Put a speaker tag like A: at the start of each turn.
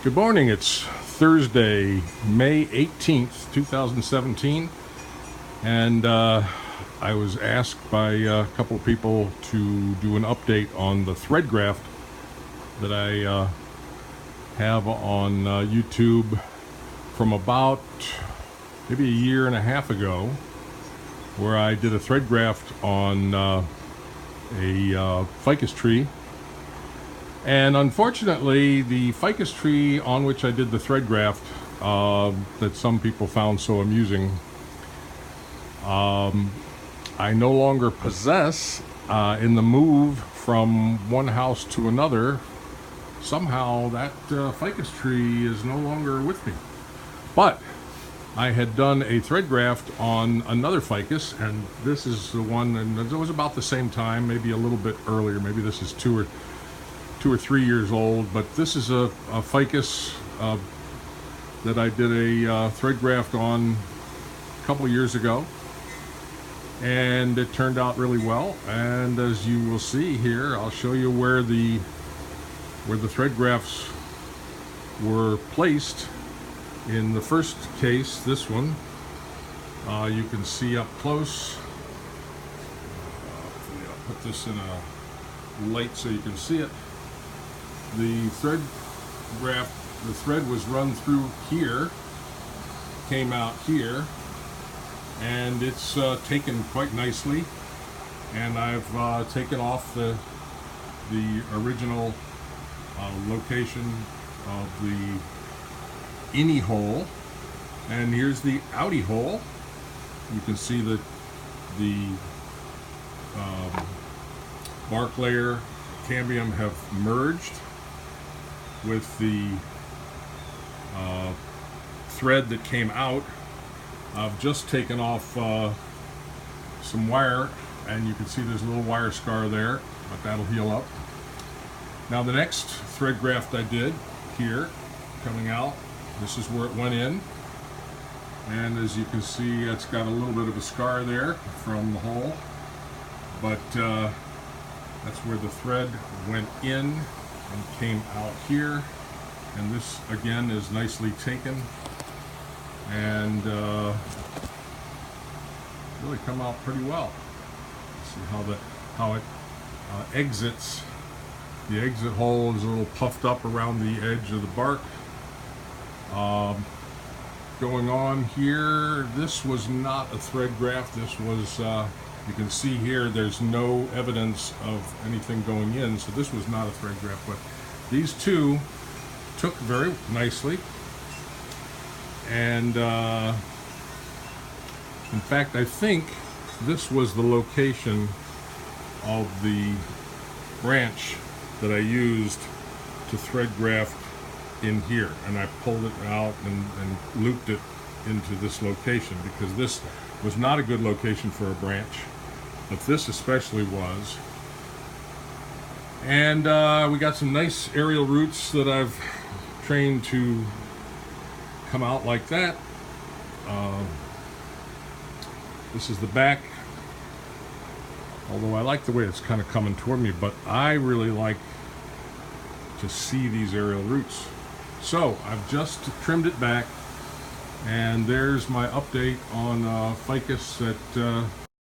A: Good morning. It's Thursday, May 18th, 2017, and I was asked by a couple of people to do an update on the thread graft that I have on YouTube from about maybe a year and a half ago, where I did a thread graft on a ficus tree. And unfortunately, the ficus tree on which I did the thread graft, that some people found so amusing, I no longer possess. In the move from one house to another, somehow that ficus tree is no longer with me. But I had done a thread graft on another ficus, and this is the one, and it was about the same time, maybe a little bit earlier. Maybe this is two or 3 years old, but this is a ficus that I did a thread graft on a couple of years ago, and it turned out really well. And as you will see here, I'll show you where the thread grafts were placed. In the first case, this one, you can see up close. I'll put this in a light so you can see it. The thread graft, the thread was run through here, came out here, and it's taken quite nicely. And I've taken off the original location of the innie hole, and here's the outie hole. You can see that the bark layer, cambium, have merged with the thread that came out. I've just taken off some wire, and you can see there's a little wire scar there, but that'll heal up. Now the next thread graft I did here, coming out, this is where it went in, and as you can see, it's got a little bit of a scar there from the hole, but that's where the thread went in and came out here. And this again is nicely taken, and really come out pretty well. See how it exits. The exit hole is a little puffed up around the edge of the bark. Going on here, this was not a thread graft. This was, you can see here, there's no evidence of anything going in, so this was not a thread graft. But these two took very nicely, and in fact, I think this was the location of the branch that I used to thread graft in here, and I pulled it out and looped it into this location, because this was not a good location for a branch, but this especially was. And we got some nice aerial roots that I've trained to come out like that. This is the back, although I like the way it's kind of coming toward me, but I really like to see these aerial roots. So I've just trimmed it back, and there's my update on ficus that